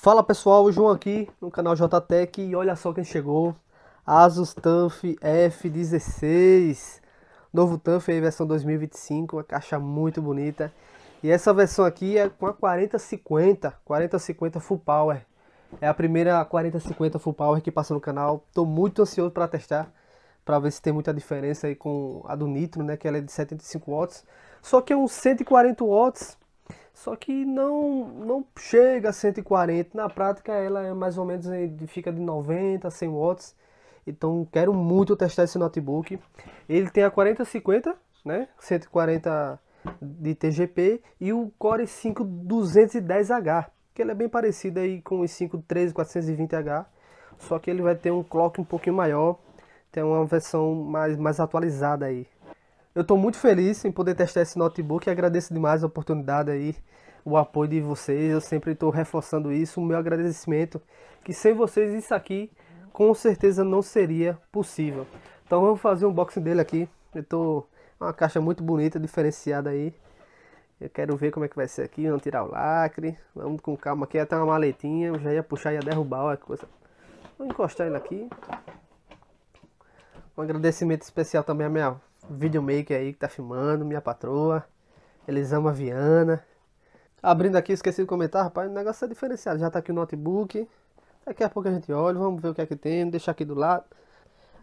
Fala pessoal, o João aqui no canal JTech e olha só quem chegou. Asus TUF F16, novo TUF aí, versão 2025, uma caixa muito bonita. E essa versão aqui é com a 4050 Full Power. É a primeira 4050 Full Power que passa no canal. Tô muito ansioso para testar, para ver se tem muita diferença aí com a do Nitro, né, que ela é de 75 watts. Só que é uns 140 watts. Só que não chega a 140. Na prática ela é mais ou menos, fica de 90 a 100 watts. Então quero muito testar esse notebook. Ele tem a 4050, né? 140 de TGP e o Core i5 210H, que ele é bem parecido aí com o i5 13420H, só que ele vai ter um clock um pouquinho maior, tem uma versão mais atualizada aí. Eu estou muito feliz em poder testar esse notebook e agradeço demais a oportunidade aí, o apoio de vocês. Eu sempre estou reforçando isso, o meu agradecimento, que sem vocês isso aqui com certeza não seria possível. Então vamos fazer um unboxing dele aqui. Uma caixa muito bonita, diferenciada aí. Eu quero ver como é que vai ser aqui, vamos tirar o lacre. Vamos com calma aqui, até uma maletinha, eu já ia puxar e ia derrubar, olha que coisa. Vou encostar ele aqui. Um agradecimento especial também à minha videomaker aí que tá filmando, minha patroa, Elisama Viana. Abrindo aqui, esqueci de comentar, rapaz, o negócio é diferenciado. Já tá aqui o notebook. Daqui a pouco a gente olha, vamos ver o que é que tem, deixar aqui do lado.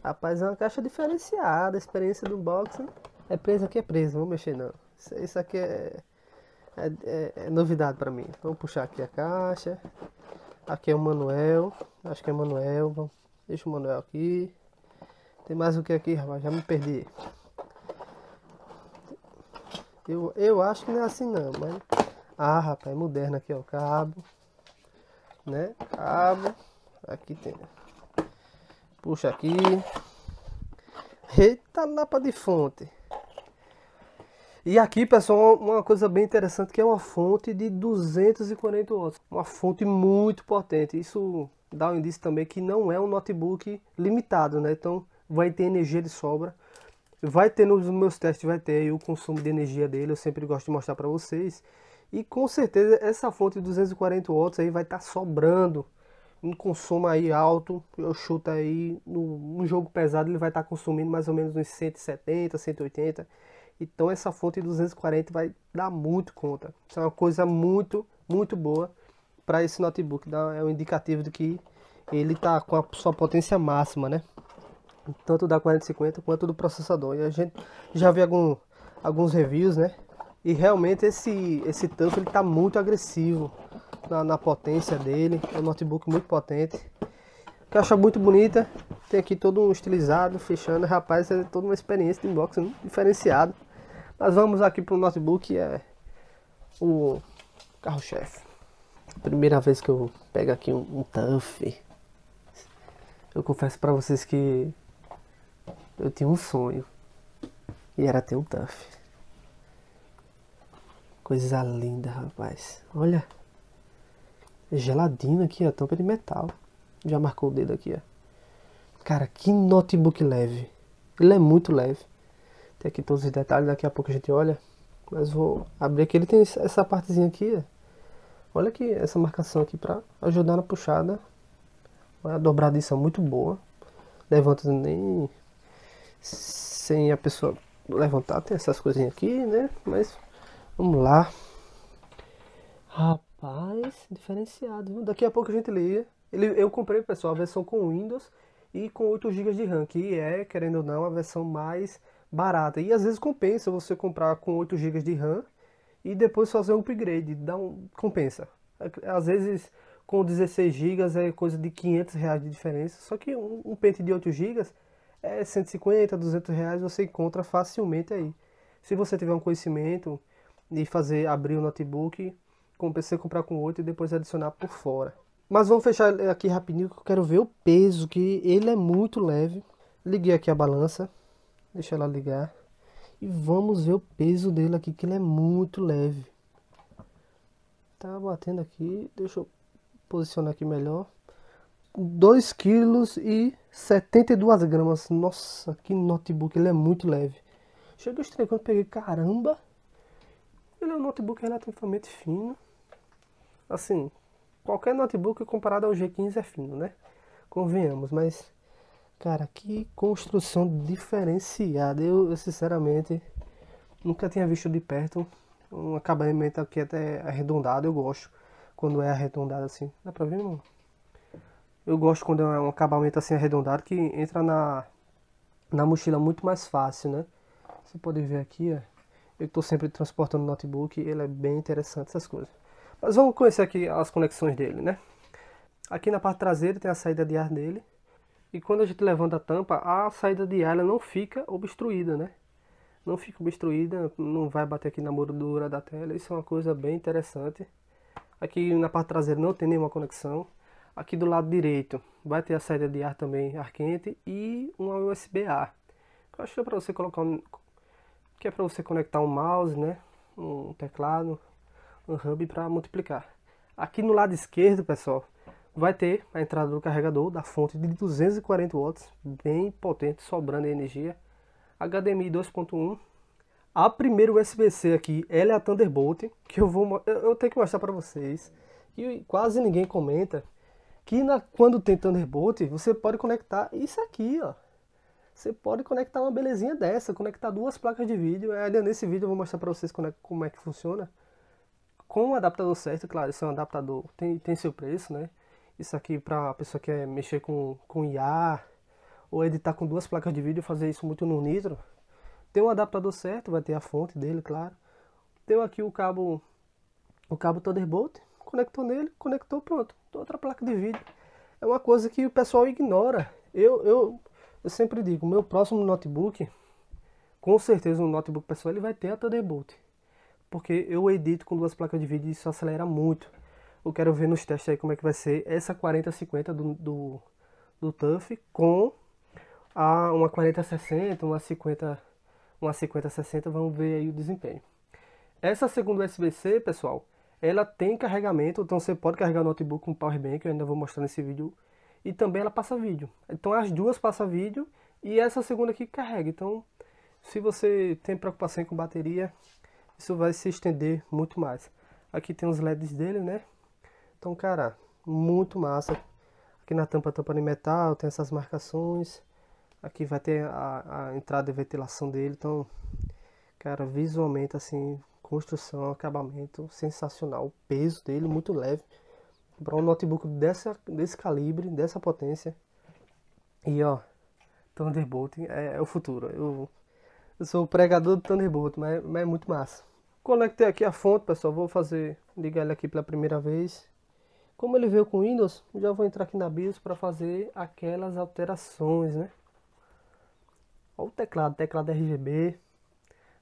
Rapaz, é uma caixa diferenciada, a experiência do unboxing. É preso aqui, é preso, não vou mexer não. Isso aqui é novidade pra mim. Vamos puxar aqui a caixa. Aqui é o manual, acho que é manual. Deixa o manual aqui. Tem mais o que aqui, rapaz? Já me perdi. Eu acho que não é assim não, mas... Ah, rapaz, é moderno aqui, ó, o cabo. Né? Cabo. Aqui tem. Puxa aqui. Eita lapa de fonte. E aqui, pessoal, uma coisa bem interessante que é uma fonte de 240 watts. Uma fonte muito potente. Isso dá um indício também que não é um notebook limitado, né? Então vai ter energia de sobra. Vai ter nos meus testes, vai ter aí o consumo de energia dele, eu sempre gosto de mostrar para vocês. E com certeza essa fonte de 240 watts aí vai estar sobrando um consumo aí alto. Eu chuto aí, no jogo pesado ele vai estar consumindo mais ou menos uns 170, 180. Então essa fonte de 240 vai dar muito conta. Isso é uma coisa muito boa para esse notebook. É um indicativo de que ele está com a sua potência máxima, né? Tanto da 4050 quanto do processador. E a gente já viu alguns reviews, né? E realmente esse TUF ele tá muito agressivo na potência dele. É um notebook muito potente. Caixa muito bonita. Tem aqui todo um estilizado, fechando. Rapaz, é toda uma experiência de unboxing diferenciado. Mas vamos aqui para o notebook, é o carro-chefe. Primeira vez que eu pego aqui um TUF. Eu confesso para vocês que eu tinha um sonho. E era ter um TUF. Coisa linda, rapaz. Olha. Geladinho aqui, ó. Tampa de metal. Já marcou o dedo aqui, ó. Cara, que notebook leve. Ele é muito leve. Tem aqui todos os detalhes. Daqui a pouco a gente olha. Mas vou abrir aqui. Ele tem essa partezinha aqui, ó. Olha aqui essa marcação aqui pra ajudar na puxada. A dobradiça muito boa. Levanta nem... Sem a pessoa levantar. Tem essas coisinhas aqui, né? Mas... Vamos lá. Rapaz, diferenciado, viu? Daqui a pouco a gente liga. Eu comprei, pessoal, a versão com Windows e com 8 GB de RAM, que é, querendo ou não, a versão mais barata. E às vezes compensa você comprar com 8 GB de RAM e depois fazer um upgrade, compensa. Às vezes com 16 GB é coisa de R$ 500 de diferença, só que um pente de 8 GB é 150, R$ 200, você encontra facilmente aí. Se você tiver um conhecimento de abrir o notebook, compensa comprar com 8 e depois adicionar por fora. Mas vamos fechar aqui rapidinho que eu quero ver o peso, que ele é muito leve. Liguei aqui a balança, deixa ela ligar. E vamos ver o peso dele aqui, que ele é muito leve. Tá batendo aqui, deixa eu posicionar aqui melhor. 2,72 kg. Nossa, que notebook, ele é muito leve. Chega estranho quando eu peguei, caramba. Ele é um notebook relativamente fino. Assim, Qualquer notebook comparado ao G15 é fino, né? Convenhamos, mas, cara, que construção diferenciada. Eu sinceramente nunca tinha visto de perto um acabamento aqui até arredondado. Eu gosto quando é arredondado assim. Dá pra ver, irmão? Eu gosto quando é um acabamento assim arredondado que entra na mochila muito mais fácil, né? Você pode ver aqui, ó. Eu estou sempre transportando o notebook, ele é bem interessante essas coisas. Mas vamos conhecer aqui as conexões dele, né? Aqui na parte traseira tem a saída de ar dele. E quando a gente levanta a tampa, a saída de ar ela não fica obstruída, né? Não fica obstruída, não vai bater aqui na moldura da tela. Isso é uma coisa bem interessante. Aqui na parte traseira não tem nenhuma conexão. Aqui do lado direito vai ter a saída de ar também, ar quente, e uma USB-A. Eu acho que é para você colocar que é para você conectar um mouse, né? Um teclado, um hub para multiplicar. Aqui no lado esquerdo, pessoal, vai ter a entrada do carregador da fonte de 240 watts, bem potente, sobrando energia. HDMI 2.1. A primeira USB-C aqui, ela é a Thunderbolt, que eu tenho que mostrar para vocês, que quase ninguém comenta, que quando tem Thunderbolt, você pode conectar isso aqui, ó. Você pode conectar uma belezinha dessa, conectar duas placas de vídeo. Ainda nesse vídeo eu vou mostrar para vocês como é que funciona. Com o adaptador certo, claro, esse é um adaptador, tem seu preço, né? Isso aqui para a pessoa que quer mexer com IA, ou editar com duas placas de vídeo, fazer isso muito no Nitro. Tem um adaptador certo, vai ter a fonte dele, claro. Tem aqui o cabo Thunderbolt, conectou nele, conectou, pronto. Outra placa de vídeo. É uma coisa que o pessoal ignora. Eu sempre digo, o meu próximo notebook, com certeza um notebook pessoal, ele vai ter a Thunderbolt. Porque eu edito com duas placas de vídeo e isso acelera muito. Eu quero ver nos testes aí como é que vai ser essa 4050 do TUF com uma 4060, uma 5060, vamos ver aí o desempenho. Essa segunda USB-C, pessoal, ela tem carregamento, então você pode carregar o notebook com power bank, eu ainda vou mostrar nesse vídeo, e também ela passa vídeo. Então as duas passam vídeo e essa segunda aqui carrega. Então, se você tem preocupação com bateria, isso vai se estender muito mais. Aqui tem os LEDs dele, né? Então, cara, muito massa. Aqui na tampa de metal, tem essas marcações. Aqui vai ter a entrada de ventilação dele. Então, cara, visualmente, assim, construção, acabamento sensacional. O peso dele muito leve. Para um notebook desse calibre, dessa potência. E, ó, Thunderbolt é o futuro. Eu sou o pregador do Thunderbolt, mas é muito massa. Conectei aqui a fonte, pessoal. Vou ligar ele aqui pela primeira vez. Como ele veio com Windows, já vou entrar aqui na BIOS para fazer aquelas alterações, né? Olha o teclado RGB.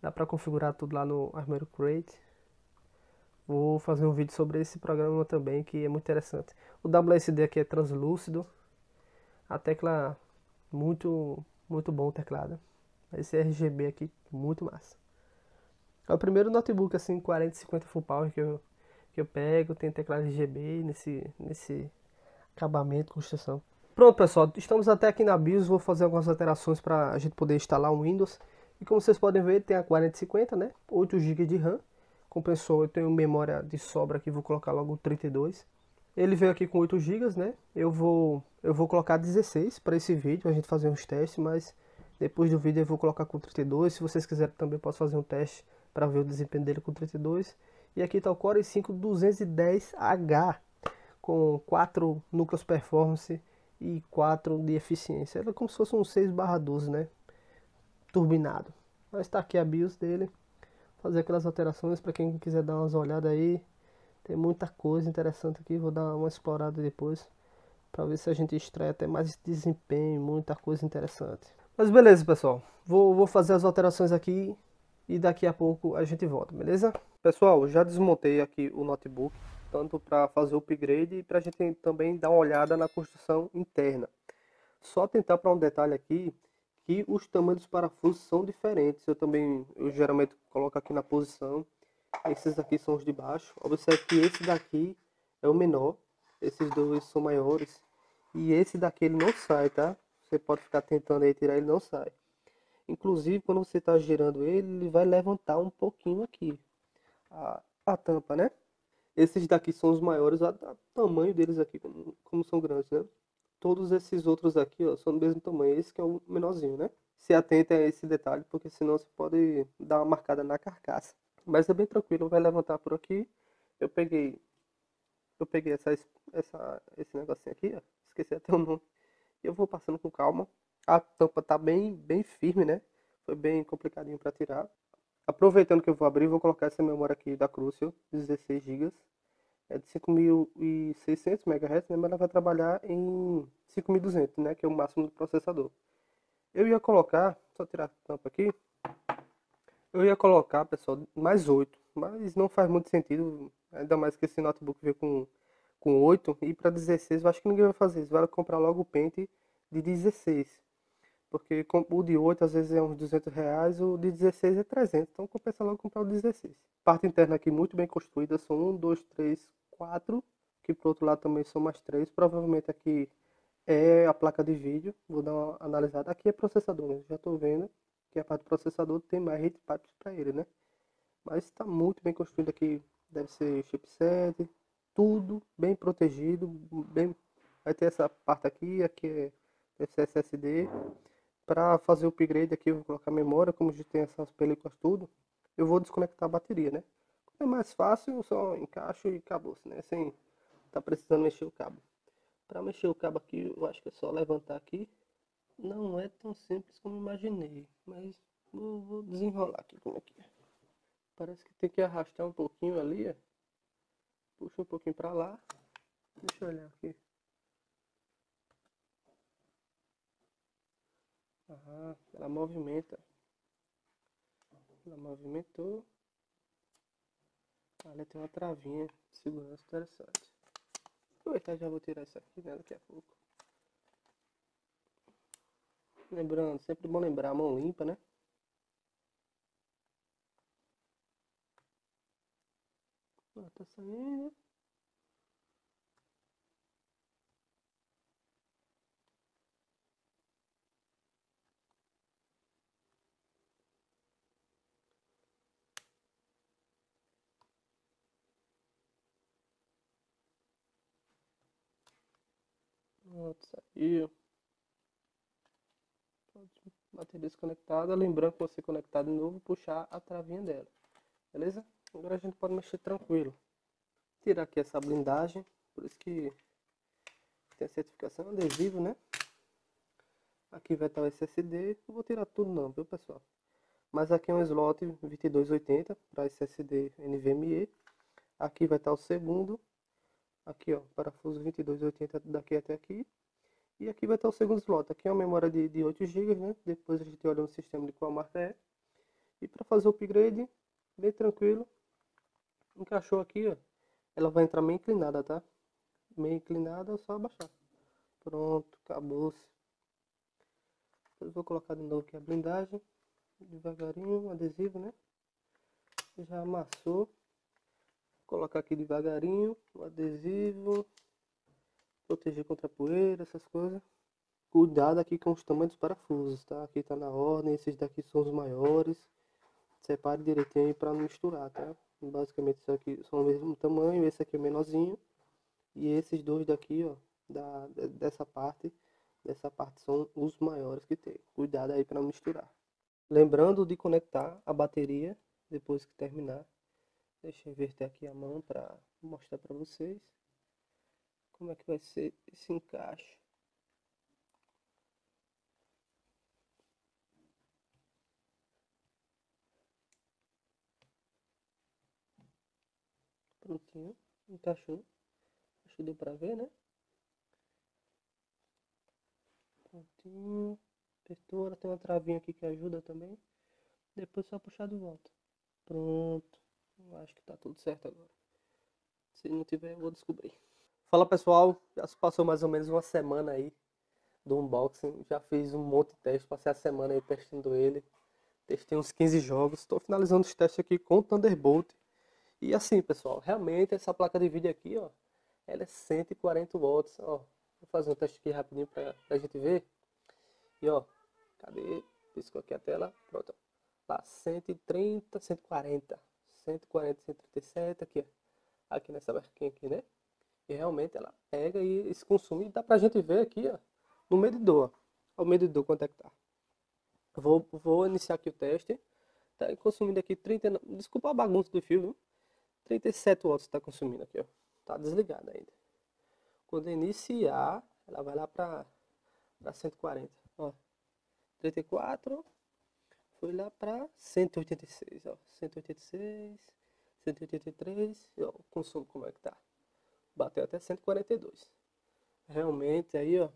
Dá para configurar tudo lá no Armoury Crate. Vou fazer um vídeo sobre esse programa também, que é muito interessante. O WSD aqui é translúcido. A tecla muito bom o teclado. Esse RGB aqui, muito massa. É o primeiro notebook assim, 4050 Full Power que eu pego. Tem teclado RGB nesse acabamento, construção. Pronto, pessoal, estamos até aqui na BIOS. Vou fazer algumas alterações para a gente poder instalar o Windows. E como vocês podem ver, tem a 4050, né? 8 GB de RAM. Compensou, eu tenho memória de sobra aqui, vou colocar logo 32. Ele veio aqui com 8 GB, né? Eu vou colocar 16 para esse vídeo, a gente fazer uns testes, mas depois do vídeo eu vou colocar com 32. Se vocês quiserem também posso fazer um teste para ver o desempenho dele com 32. E aqui está o Core i5 210H com 4 núcleos performance e 4 de eficiência. Ele é como se fosse um 6/12, né? Turbinado. Mas está aqui a BIOS dele. Fazer aquelas alterações para quem quiser dar umas olhadas aí. Tem muita coisa interessante aqui. Vou dar uma explorada depois para ver se a gente extrai até mais desempenho, muita coisa interessante. Mas beleza, pessoal. Vou fazer as alterações aqui e daqui a pouco a gente volta, beleza? Pessoal, já desmontei aqui o notebook, tanto para fazer o upgrade e para a gente também dar uma olhada na construção interna. Só tentar para um detalhe aqui, que os tamanhos dos parafusos são diferentes. Eu geralmente coloco aqui na posição. Esses aqui são os de baixo. Observe que esse daqui é o menor. Esses dois são maiores. E esse daqui ele não sai, tá? Você pode ficar tentando aí tirar, ele não sai. Inclusive, quando você está girando ele, ele vai levantar um pouquinho aqui. A tampa, né? Esses daqui são os maiores, o tamanho deles aqui, como são grandes, né? Todos esses outros aqui, ó, são do mesmo tamanho. Esse que é o menorzinho, né? Se atenta a esse detalhe, porque senão você pode dar uma marcada na carcaça. Mas é bem tranquilo, vai levantar por aqui. Eu peguei, eu peguei esse negocinho aqui, ó. Esqueci até o nome. E eu vou passando com calma. A tampa tá bem firme, né? Foi bem complicadinho para tirar. Aproveitando que eu vou abrir, vou colocar essa memória aqui da Crucial, 16 GB. É de 5.600 MHz, né? Mas ela vai trabalhar em 5.200, né? Que é o máximo do processador. Eu ia colocar, só tirar a tampa aqui, eu ia colocar, pessoal, mais 8, mas não faz muito sentido, ainda mais que esse notebook veio com 8 e para 16 eu acho que ninguém vai fazer isso, vai comprar logo o pente de 16, porque o de 8 às vezes é uns R$ 200, o de 16 é 300, então compensa logo comprar o 16. Parte interna aqui muito bem construída, são 1, 2, 3, 4, que pro outro lado também são mais 3, provavelmente aqui é a placa de vídeo, vou dar uma analisada. Aqui é processador, né? Já estou vendo que a parte do processador tem mais heat pipes para ele, né? Mas está muito bem construído aqui, deve ser chipset, tudo bem protegido, bem. Vai ter essa parte aqui deve ser SSD. Para fazer o upgrade aqui, eu vou colocar memória, como já tem essas películas tudo, eu vou desconectar a bateria, né? É mais fácil, eu só encaixo e acabou, né? Sem tá precisando mexer o cabo. Para mexer o cabo aqui, eu acho que é só levantar aqui. Não é tão simples como imaginei, mas vou desenrolar aqui como é que é. Parece que tem que arrastar um pouquinho ali, ó. Puxa um pouquinho para lá. Deixa eu olhar aqui. Ah, ela movimenta. Ela movimentou. Ali tem uma travinha de segurança interessante. Aproveitar, já vou tirar isso aqui, né, daqui a pouco. Lembrando, sempre bom lembrar, a mão limpa, né? Ah, tá saindo. Pronto, saiu. Bateria desconectada. Lembrando que você conectar de novo, puxar a travinha dela. Beleza? Agora a gente pode mexer tranquilo. Tirar aqui essa blindagem. Por isso que tem a certificação adesivo, né? Aqui vai estar o SSD. Não vou tirar tudo não, viu, pessoal? Mas aqui é um slot 2280 para SSD NVMe. Aqui vai estar o segundo. Aqui, ó, parafuso 2280 daqui até aqui. E aqui vai estar o segundo slot. Aqui é uma memória de 8 GB, né? Depois a gente olha no sistema de qual marca é. E para fazer o upgrade, bem tranquilo. Encaixou aqui, ó. Ela vai entrar meio inclinada, tá? Meio inclinada, é só abaixar. Pronto, acabou-se. Depois vou colocar de novo aqui a blindagem. Devagarinho, adesivo, né? Já amassou. Vou colocar aqui devagarinho o adesivo. Proteger contra poeira, essas coisas. Cuidado aqui com os tamanhos dos parafusos, tá? Aqui tá na ordem, esses daqui são os maiores. Separe direitinho aí para não misturar, tá? Basicamente isso aqui são o mesmo tamanho, esse aqui é o menorzinho. E esses dois daqui, ó, dessa parte são os maiores que tem. Cuidado aí para não misturar. Lembrando de conectar a bateria depois que terminar. Deixa eu inverter aqui a mão para mostrar para vocês como é que vai ser esse encaixe. Prontinho, encaixou. Acho que deu para ver, né? Prontinho. Apertou, ela tem uma travinha aqui que ajuda também. Depois só puxar de volta. Pronto. Eu acho que tá tudo certo agora. Se não tiver, eu vou descobrir. Fala pessoal, já se passou mais ou menos uma semana aí do unboxing. Já fiz um monte de testes, passei a semana aí testando ele. Testei uns 15 jogos. Estou finalizando os testes aqui com o Thunderbolt. E assim, pessoal, realmente essa placa de vídeo aqui, ó, ela é 140 watts, ó. Vou fazer um teste aqui rapidinho pra gente ver. E ó, cadê? Piscou aqui a tela. Pronto. Lá, 130, 140. 140, 137 aqui, ó. aqui nessa barquinha aqui, né? E realmente ela pega e se consome. E dá pra gente ver aqui, ó, no medidor. Ó, o medidor quanto é que tá. Vou iniciar aqui o teste. Tá consumindo aqui 30. Desculpa a bagunça do fio, viu? 37 watts tá consumindo aqui, ó. Tá desligado ainda. Quando iniciar, ela vai lá pra 140. Ó, 34. Foi lá pra 186, ó. 186, 183. E, ó, o consumo como é que tá? Bateu até 142. Realmente aí, ó,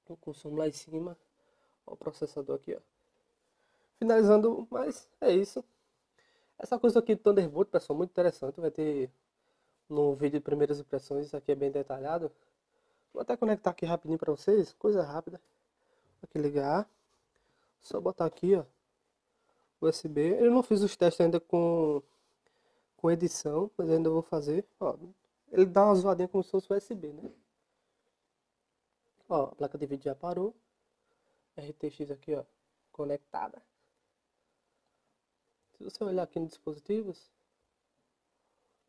o consumo lá em cima. Ó, o processador aqui, ó. Finalizando, mas é isso. Essa coisa aqui do Thunderbolt, pessoal, muito interessante. Vai ter no vídeo de primeiras impressões, isso aqui é bem detalhado. Vou até conectar aqui rapidinho pra vocês, coisa rápida. Aqui ligar. Só botar aqui, ó, USB. Eu não fiz os testes ainda com edição, mas ainda vou fazer. Ó, ele dá uma zoadinha como se fosse USB, né? Ó, a placa de vídeo já parou. RTX aqui, ó, conectada. Se você olhar aqui nos dispositivos,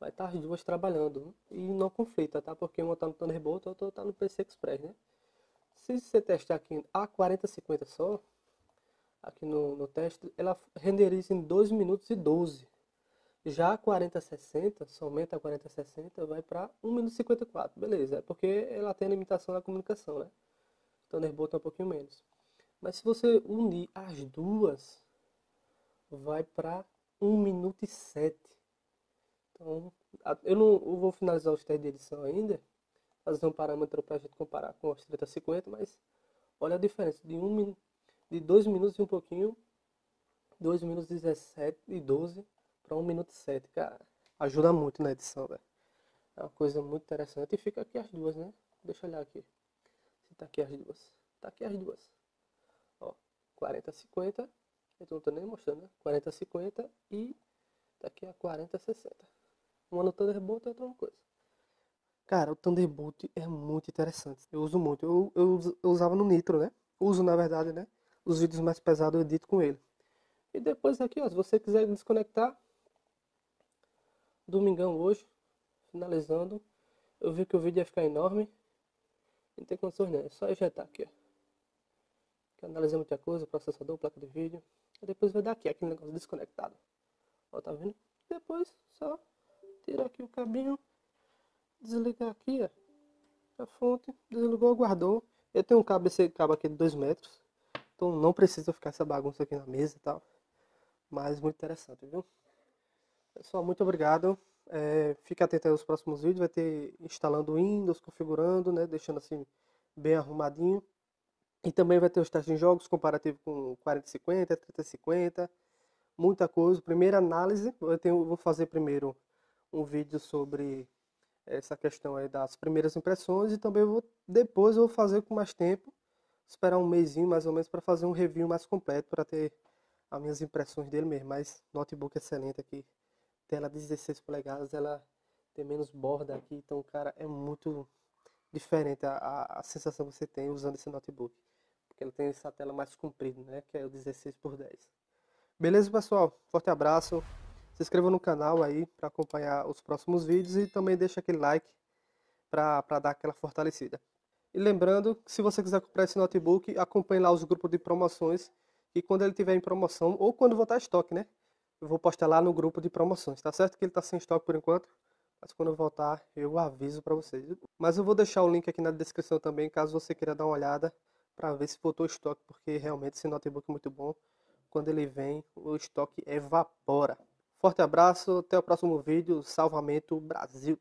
vai estar as duas trabalhando. E não conflita, tá? Porque uma tá no Thunderbolt, a outra tá no PC Express, né? Se você testar aqui a 4050 só, aqui no teste, ela renderiza em 2 minutos e 12. Já a 4060, somente a 4060, vai para 1 minuto e 54. Beleza, é porque ela tem a limitação da comunicação, né? O Thunderbolt é um pouquinho menos. Mas se você unir as duas, vai para 1 minuto e 7. Então, eu não eu vou finalizar os testes de edição ainda, fazer um parâmetro para a gente comparar com as 3050, mas olha a diferença de 2 minutos e um pouquinho, 2 minutos e 17 e 12 para 1 minuto e 7, cara. Ajuda muito na edição, velho. É uma coisa muito interessante. E fica aqui as duas, né? Deixa eu olhar aqui. Se tá aqui as duas. Tá aqui as duas. Ó, 4050. Eu não tô nem mostrando, né? 4050 e tá aqui a 4060. Uma no Thunderbolt e outra uma coisa. Cara, o Thunderbolt é muito interessante. Eu uso muito. Eu usava no Nitro, né? Uso, na verdade, né? Os vídeos mais pesados eu edito com ele. E depois aqui, ó, se você quiser desconectar, domingão hoje, finalizando, eu vi que o vídeo ia ficar enorme. Não tem condições não, é só ejetar aqui, ó. Que analisar muita coisa, processador, placa de vídeo. E depois vai dar aqui, aquele negócio desconectado. Ó, tá vendo? Depois só tirar aqui o cabinho, desligar aqui, ó, a fonte, desligou, guardou. Eu tenho um cabo, esse cabo aqui de 2 metros. Então não precisa ficar essa bagunça aqui na mesa e tal. Mas muito interessante, viu? Pessoal, muito obrigado. Fique atento aí aos próximos vídeos. Vai ter instalando o Windows, configurando, né? Deixando assim bem arrumadinho. E também vai ter os testes de jogos comparativo com 4050, 3050. Muita coisa. Primeira análise. Vou fazer primeiro um vídeo sobre essa questão aí das primeiras impressões. E também depois eu vou fazer com mais tempo. Esperar um mêsinho mais ou menos para fazer um review mais completo. Para ter as minhas impressões dele mesmo. Mas notebook excelente aqui. Tela 16 polegadas, ela tem menos borda aqui, então, cara, é muito diferente a sensação que você tem usando esse notebook. Porque ele tem essa tela mais comprida, né, que é o 16:10. Beleza, pessoal? Forte abraço. Se inscreva no canal aí para acompanhar os próximos vídeos e também deixa aquele like para dar aquela fortalecida. E lembrando que se você quiser comprar esse notebook, acompanhe lá os grupos de promoções e quando ele tiver em promoção, ou quando voltar a estoque, né? Eu vou postar lá no grupo de promoções. Tá certo que ele tá sem estoque por enquanto, mas quando eu voltar eu aviso para vocês. Mas eu vou deixar o link aqui na descrição também, caso você queira dar uma olhada para ver se voltou o estoque, porque realmente esse notebook é muito bom. Quando ele vem, o estoque evapora. Forte abraço, até o próximo vídeo. Salvamento Brasil!